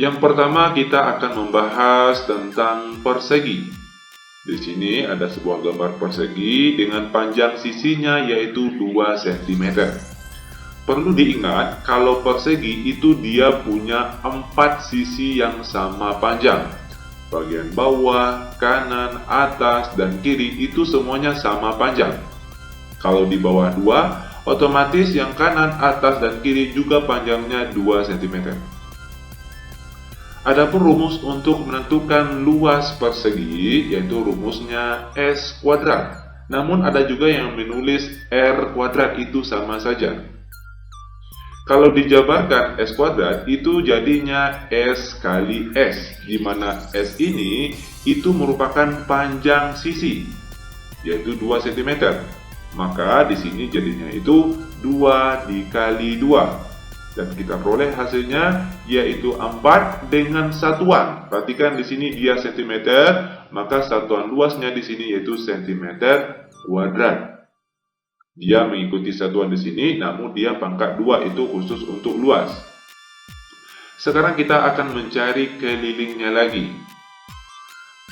Yang pertama kita akan membahas tentang persegi. Di sini ada sebuah gambar persegi dengan panjang sisinya yaitu 2 cm. Perlu diingat kalau persegi itu dia punya 4 sisi yang sama panjang. Bagian bawah, kanan, atas, dan kiri itu semuanya sama panjang. Kalau di bawah 2, otomatis yang kanan, atas, dan kiri juga panjangnya 2 cm. Adapun rumus untuk menentukan luas persegi yaitu rumusnya S kuadrat. Namun ada juga yang menulis R kuadrat, itu sama saja. Kalau dijabarkan S kuadrat itu jadinya S kali S, di mana S ini itu merupakan panjang sisi yaitu 2 cm. Maka di sini jadinya itu 2 dikali 2. Dan kita peroleh hasilnya yaitu 4 dengan satuan. Perhatikan di sini dia cm, maka satuan luasnya di sini yaitu cm kuadrat. Dia mengikuti satuan di sini, namun dia pangkat 2 itu khusus untuk luas. Sekarang kita akan mencari kelilingnya lagi.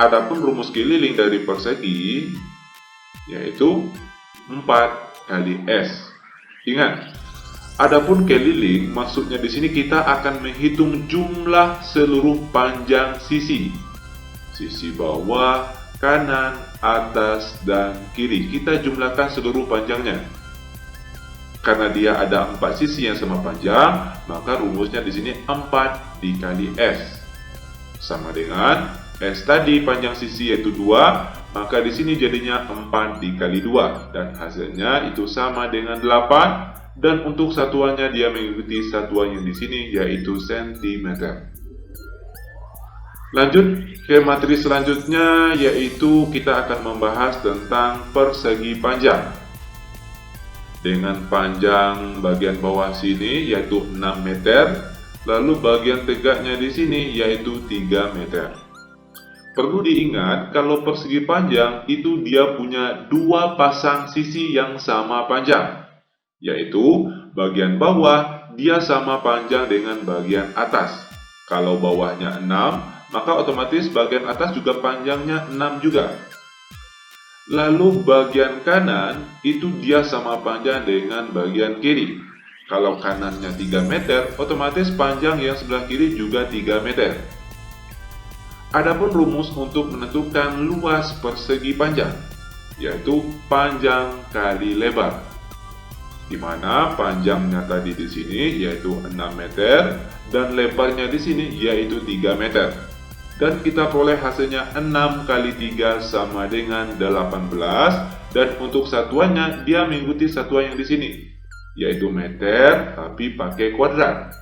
Adapun rumus keliling dari persegi yaitu 4 kali S. Ingat, adapun keliling maksudnya di sini kita akan menghitung jumlah seluruh panjang sisi. Sisi bawah, kanan, atas, dan kiri. Kita jumlahkan seluruh panjangnya. Karena dia ada 4 sisi yang sama panjang, maka rumusnya di sini 4 dikali S. Sama dengan S tadi panjang sisi yaitu 2, maka di sini jadinya 4 dikali 2 dan hasilnya itu sama dengan 8. Dan untuk satuannya dia mengikuti satuan yang di sini yaitu cm. Lanjut ke materi selanjutnya yaitu kita akan membahas tentang persegi panjang. Dengan panjang bagian bawah sini yaitu 6 meter, lalu bagian tegaknya di sini yaitu 3 meter. Perlu diingat kalau persegi panjang itu dia punya 2 pasang sisi yang sama panjang. Yaitu bagian bawah dia sama panjang dengan bagian atas. Kalau bawahnya 6, maka otomatis bagian atas juga panjangnya 6 juga. Lalu bagian kanan itu dia sama panjang dengan bagian kiri. Kalau kanannya 3 meter, otomatis panjang yang sebelah kiri juga 3 meter. Adapun rumus untuk menentukan luas persegi panjang yaitu panjang kali lebar. Di mana panjangnya tadi di sini yaitu 6 meter dan lebarnya di sini yaitu 3 meter. Dan kita peroleh hasilnya 6 kali 3 sama dengan 18 dan untuk satuannya dia mengikuti satuan yang di sini yaitu meter tapi pakai kuadrat.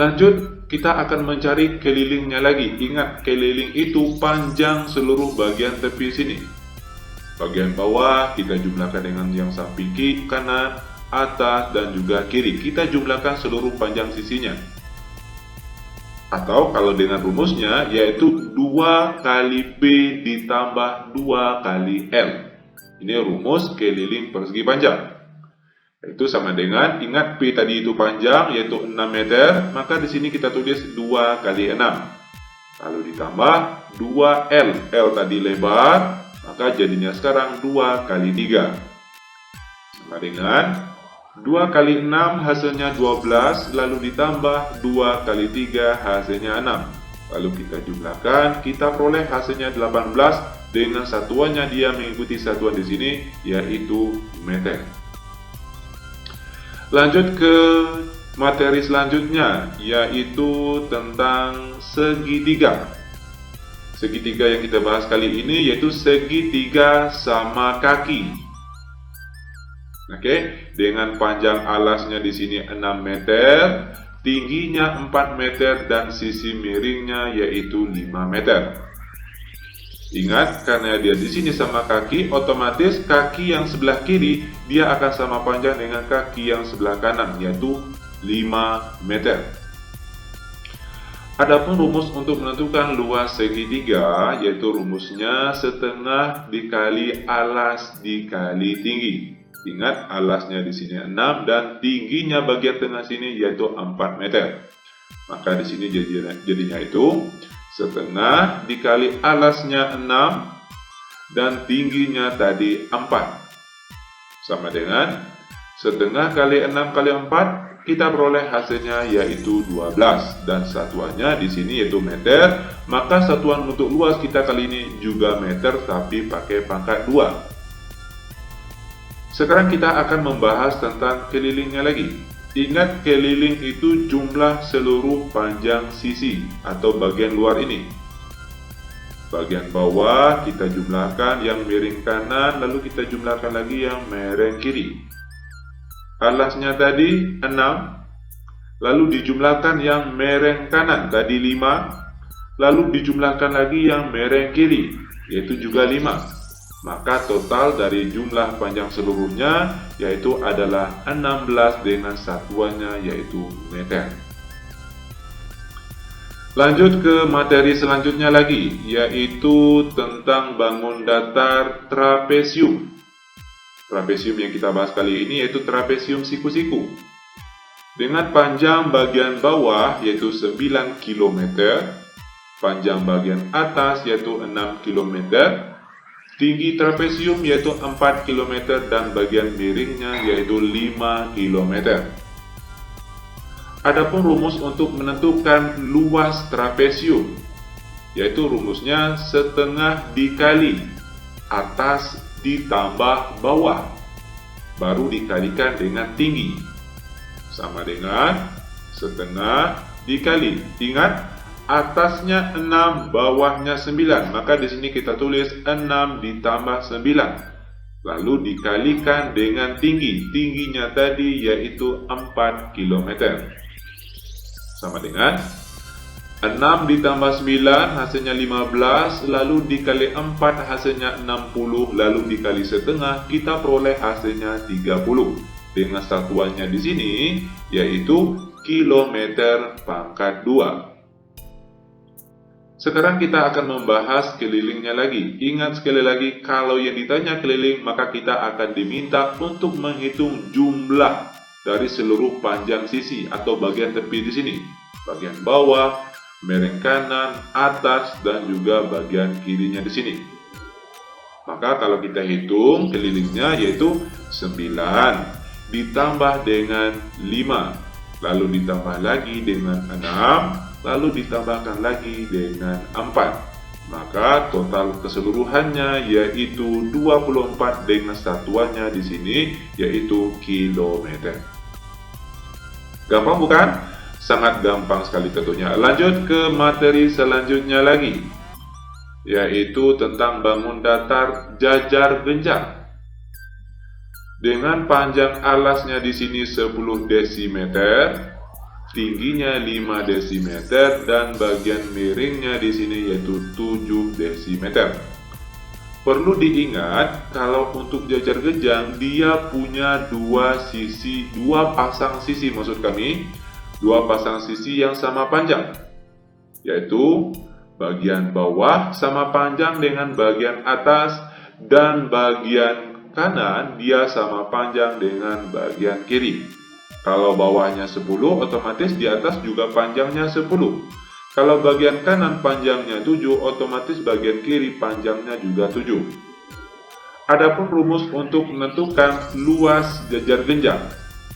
Lanjut kita akan mencari kelilingnya lagi. Ingat keliling itu panjang seluruh bagian tepi sini. Bagian bawah kita jumlahkan dengan yang samping kiri, kanan, atas, dan juga kiri. Kita jumlahkan seluruh panjang sisinya. Atau kalau dengan rumusnya yaitu 2 kali P ditambah 2 kali L. Ini rumus keliling persegi panjang. Itu sama dengan, ingat P tadi itu panjang yaitu 6 meter, maka di sini kita tulis 2 kali 6. Lalu ditambah 2L. L tadi lebar, maka jadinya sekarang 2 kali 3. Sama dengan 2 kali 6 hasilnya 12, lalu ditambah 2 kali 3 hasilnya 6. Lalu kita jumlahkan, kita peroleh hasilnya 18 dengan satuannya dia mengikuti satuan di sini yaitu meter. Lanjut ke materi selanjutnya yaitu tentang segitiga. Segitiga yang kita bahas kali ini yaitu segitiga sama kaki. Oke, dengan panjang alasnya di sini 6 meter, tingginya 4 meter dan sisi miringnya yaitu 5 meter. Ingat, karena dia di sini sama kaki, otomatis kaki yang sebelah kiri dia akan sama panjang dengan kaki yang sebelah kanan yaitu 5 meter. Adapun rumus untuk menentukan luas segitiga yaitu rumusnya setengah dikali alas dikali tinggi. Ingat alasnya di sini 6 dan tingginya bagian tengah sini yaitu 4 meter. Maka di sini jadinya itu setengah dikali alasnya 6 dan tingginya tadi 4. Sama dengan setengah kali 6 kali 4, kita peroleh hasilnya yaitu 12 dan satuannya di sini yaitu meter. Maka satuan untuk luas kita kali ini juga meter tapi pakai pangkat 2. Sekarang kita akan membahas tentang kelilingnya lagi. Ingat, keliling itu jumlah seluruh panjang sisi atau bagian luar ini. Bagian bawah kita jumlahkan yang miring kanan, lalu kita jumlahkan lagi yang miring kiri. Alasnya tadi 6, lalu dijumlahkan yang miring kanan tadi 5, lalu dijumlahkan lagi yang miring kiri, yaitu juga 5. Maka total dari jumlah panjang seluruhnya yaitu adalah 16 dengan satuannya yaitu meter. Lanjut ke materi selanjutnya lagi, yaitu tentang bangun datar trapesium. Trapesium yang kita bahas kali ini yaitu trapesium siku-siku. Dengan panjang bagian bawah yaitu 9 km, panjang bagian atas yaitu 6 km, tinggi trapesium yaitu 4 km dan bagian miringnya yaitu 5 km. Adapun rumus untuk menentukan luas trapesium, yaitu rumusnya setengah dikali atas ditambah bawah, baru dikalikan dengan tinggi. Sama dengan setengah dikali. Ingat, atasnya 6, bawahnya 9. Maka di sini kita tulis 6 ditambah 9. Lalu dikalikan dengan tinggi. Tingginya tadi yaitu 4 km. Sama dengan 6 ditambah 9 hasilnya 15. Lalu dikali 4 hasilnya 60. Lalu dikali setengah kita peroleh hasilnya 30. Dengan satuannya di sini yaitu kilometer pangkat 2. Sekarang kita akan membahas kelilingnya lagi. Ingat sekali lagi, kalau yang ditanya keliling, maka kita akan diminta untuk menghitung jumlah dari seluruh panjang sisi atau bagian tepi di sini. Bagian bawah, miring kanan, atas, dan juga bagian kirinya di sini. Maka kalau kita hitung kelilingnya yaitu 9 ditambah dengan 5, lalu ditambah lagi dengan 6, lalu ditambahkan lagi dengan 4. Maka total keseluruhannya yaitu 24 dengan satuannya di sini yaitu kilometer. Gampang bukan? Sangat gampang sekali tentunya. Lanjut ke materi selanjutnya lagi, yaitu tentang bangun datar jajar genjang. Dengan panjang alasnya di sini 10 desimeter, tingginya 5 desimeter dan bagian miringnya di sini yaitu 7 desimeter. Perlu diingat kalau untuk jajar genjang dia punya dua pasang sisi yang sama panjang, yaitu bagian bawah sama panjang dengan bagian atas dan bagian kanan dia sama panjang dengan bagian kiri. Kalau bawahnya 10, otomatis di atas juga panjangnya 10. Kalau bagian kanan panjangnya 7, otomatis bagian kiri panjangnya juga 7. Adapun rumus untuk menentukan luas jajar genjang,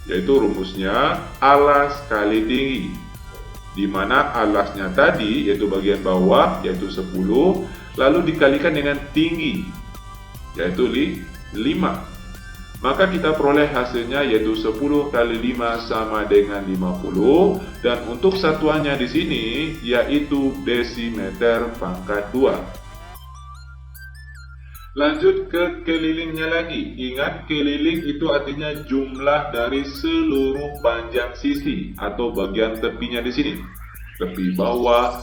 yaitu rumusnya alas kali tinggi, di mana alasnya tadi yaitu bagian bawah yaitu 10, lalu dikalikan dengan tinggi yaitu 5. Maka kita peroleh hasilnya yaitu 10 kali 5 sama dengan 50, dan untuk satuannya di sini yaitu desimeter pangkat 2. Lanjut ke kelilingnya lagi. Ingat, keliling itu artinya jumlah dari seluruh panjang sisi atau bagian tepinya di sini. Tepi bawah,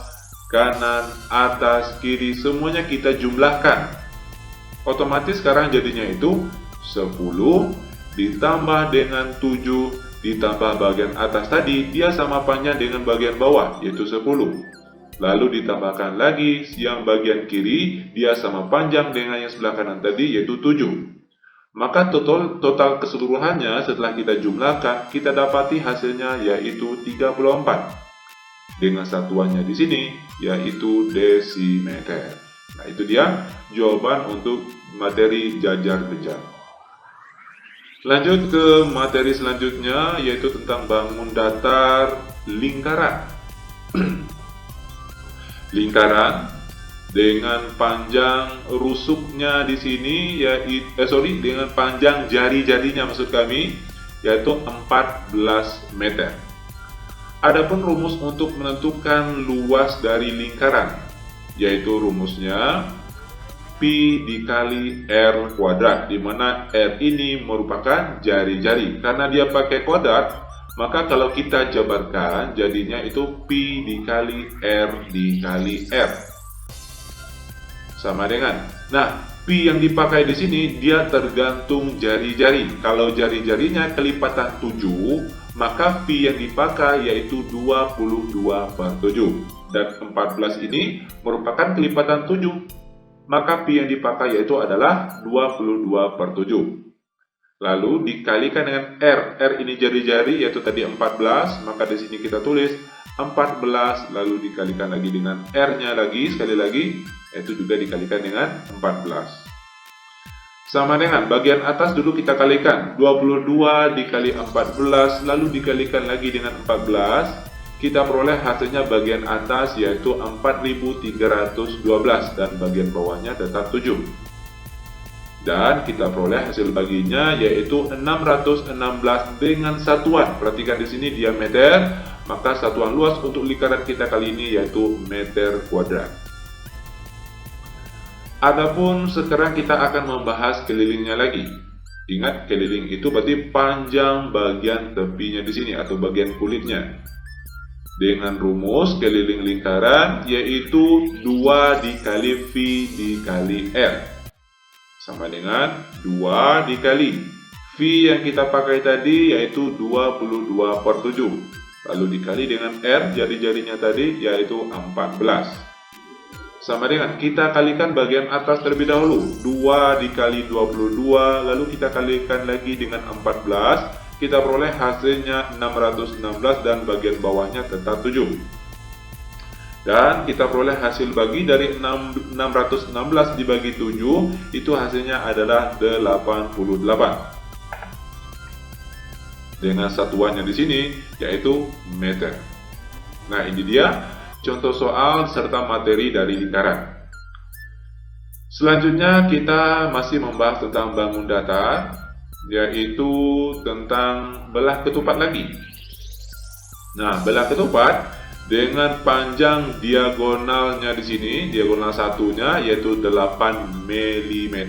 kanan, atas, kiri, semuanya kita jumlahkan. Otomatis sekarang jadinya itu 10 ditambah dengan 7 ditambah bagian atas tadi, dia sama panjang dengan bagian bawah yaitu 10. Lalu ditambahkan lagi yang bagian kiri, dia sama panjang dengan yang sebelah kanan tadi yaitu 7. Maka total keseluruhannya setelah kita jumlahkan, kita dapati hasilnya yaitu 34. dengan satuannya di sini yaitu desimeter. Nah, itu dia jawaban untuk materi jajar kejar. Lanjut ke materi selanjutnya yaitu tentang bangun datar lingkaran. Lingkaran dengan panjang rusuknya di sini dengan panjang jari-jarinya maksud kami yaitu 14 meter. Adapun rumus untuk menentukan luas dari lingkaran yaitu rumusnya pi dikali r kuadrat, di mana r ini merupakan jari-jari. Karena dia pakai kuadrat, maka kalau kita jabarkan jadinya itu pi dikali r sama dengan. Nah, pi yang dipakai di sini dia tergantung jari-jari. Kalau jari-jarinya kelipatan 7, maka pi yang dipakai yaitu 22/7. Dan 14 ini merupakan kelipatan 7, maka pi yang dipakai yaitu adalah 22/7. Lalu dikalikan dengan r ini jari-jari yaitu tadi 14, maka di sini kita tulis 14 lalu dikalikan lagi dengan r-nya lagi sekali lagi yaitu juga dikalikan dengan 14. Sama dengan bagian atas dulu kita kalikan 22 dikali 14 lalu dikalikan lagi dengan 14. Kita peroleh hasilnya bagian atas yaitu 4312 dan bagian bawahnya tetap 7. Dan kita peroleh hasil baginya yaitu 616 dengan satuan. Perhatikan di sini diameter, maka satuan luas untuk lingkaran kita kali ini yaitu meter kuadrat. Adapun sekarang kita akan membahas kelilingnya lagi. Ingat, keliling itu berarti panjang bagian tepinya di sini atau bagian kulitnya. Dengan rumus keliling lingkaran yaitu 2 dikali V dikali R sama dengan 2 dikali V yang kita pakai tadi yaitu 22/7 lalu dikali dengan R jari-jarinya tadi yaitu 14 sama dengan kita kalikan bagian atas terlebih dahulu 2 dikali 22 lalu kita kalikan lagi dengan 14. Kita peroleh hasilnya 616 dan bagian bawahnya tetap 7. Dan kita peroleh hasil bagi dari 616 dibagi 7 itu hasilnya adalah 88. Dengan satuannya di sini yaitu meter. Nah, ini dia contoh soal serta materi dari lingkaran. Selanjutnya kita masih membahas tentang bangun datar, yaitu tentang belah ketupat lagi. Nah, belah ketupat dengan panjang diagonalnya di sini, diagonal satunya yaitu 8 mm,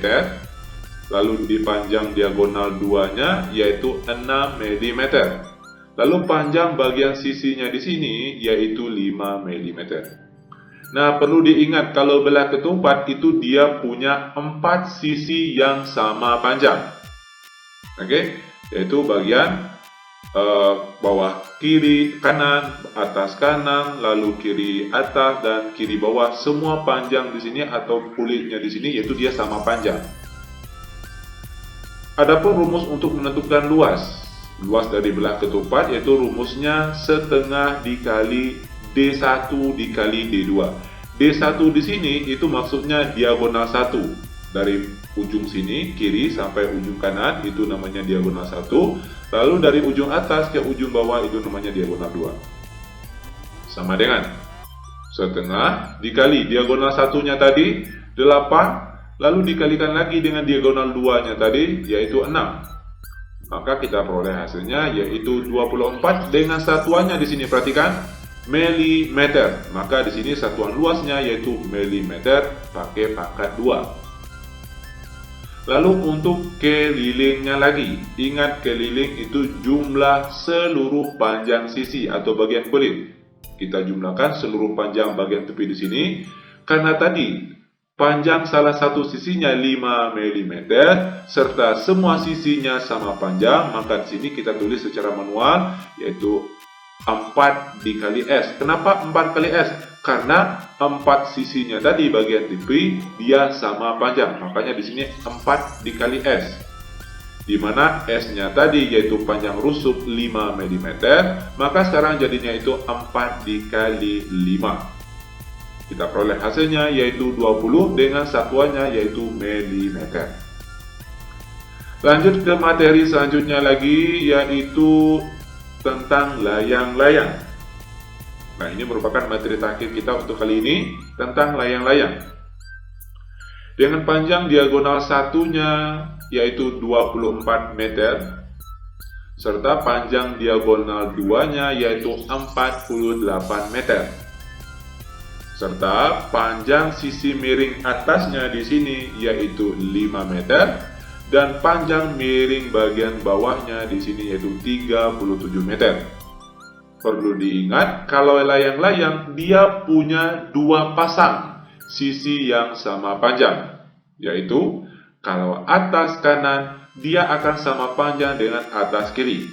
lalu di panjang diagonal duanya yaitu 6 mm. Lalu panjang bagian sisinya di sini yaitu 5 mm. Nah, perlu diingat kalau belah ketupat itu dia punya 4 sisi yang sama panjang. Oke, yaitu bagian bawah kiri kanan, atas kanan, lalu kiri atas dan kiri bawah. Semua panjang di sini atau kulitnya di sini yaitu dia sama panjang. Adapun rumus untuk menentukan luas dari belah ketupat yaitu rumusnya setengah dikali D1 dikali D2. D1 di sini itu maksudnya diagonal 1. Dari ujung sini kiri sampai ujung kanan itu namanya diagonal 1. Lalu dari ujung atas ke ujung bawah itu namanya diagonal 2. Sama dengan setengah dikali diagonal 1-nya tadi 8, lalu dikalikan lagi dengan diagonal 2-nya tadi yaitu 6. Maka kita peroleh hasilnya yaitu 24 dengan satuannya di sini perhatikan milimeter. Maka di sini satuan luasnya yaitu milimeter pakai pangkat 2. Lalu untuk kelilingnya lagi, ingat keliling itu jumlah seluruh panjang sisi atau bagian kulit. Kita jumlahkan seluruh panjang bagian tepi di sini, karena tadi panjang salah satu sisinya 5 mm, serta semua sisinya sama panjang, maka di sini kita tulis secara manual, yaitu 4 dikali S. Kenapa 4 kali S? Karena 4 sisinya tadi bagian tepi dia sama panjang, makanya di sini 4 dikali S. di mana S-nya tadi yaitu panjang rusuk 5 mm, maka sekarang jadinya itu 4 dikali 5. Kita peroleh hasilnya yaitu 20 dengan satuannya yaitu milimeter. Lanjut ke materi selanjutnya lagi, yaitu tentang layang-layang. Nah, ini merupakan materi terakhir kita untuk kali ini tentang layang-layang. Dengan panjang diagonal satunya yaitu 24 meter, serta panjang diagonal duanya yaitu 48 meter. Serta panjang sisi miring atasnya di sini yaitu 5 meter dan panjang miring bagian bawahnya di sini yaitu 37 meter. Perlu diingat kalau layang-layang dia punya dua pasang sisi yang sama panjang, yaitu kalau atas kanan dia akan sama panjang dengan atas kiri.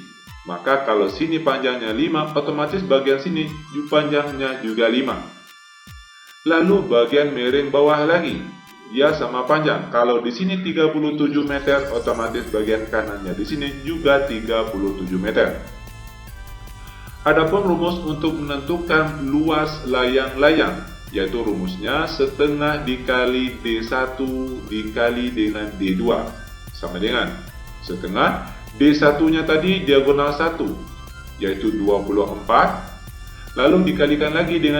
Maka kalau sini panjangnya 5, otomatis bagian sini panjangnya juga 5. Lalu bagian miring bawah lagi, dia sama panjang. Kalau di sini 37 meter, otomatis bagian kanannya di sini juga 37 meter. Adapun rumus untuk menentukan luas layang-layang, yaitu rumusnya setengah dikali D1 dikali dengan D2 sama dengan setengah D1-nya tadi diagonal 1 yaitu 24, lalu dikalikan lagi dengan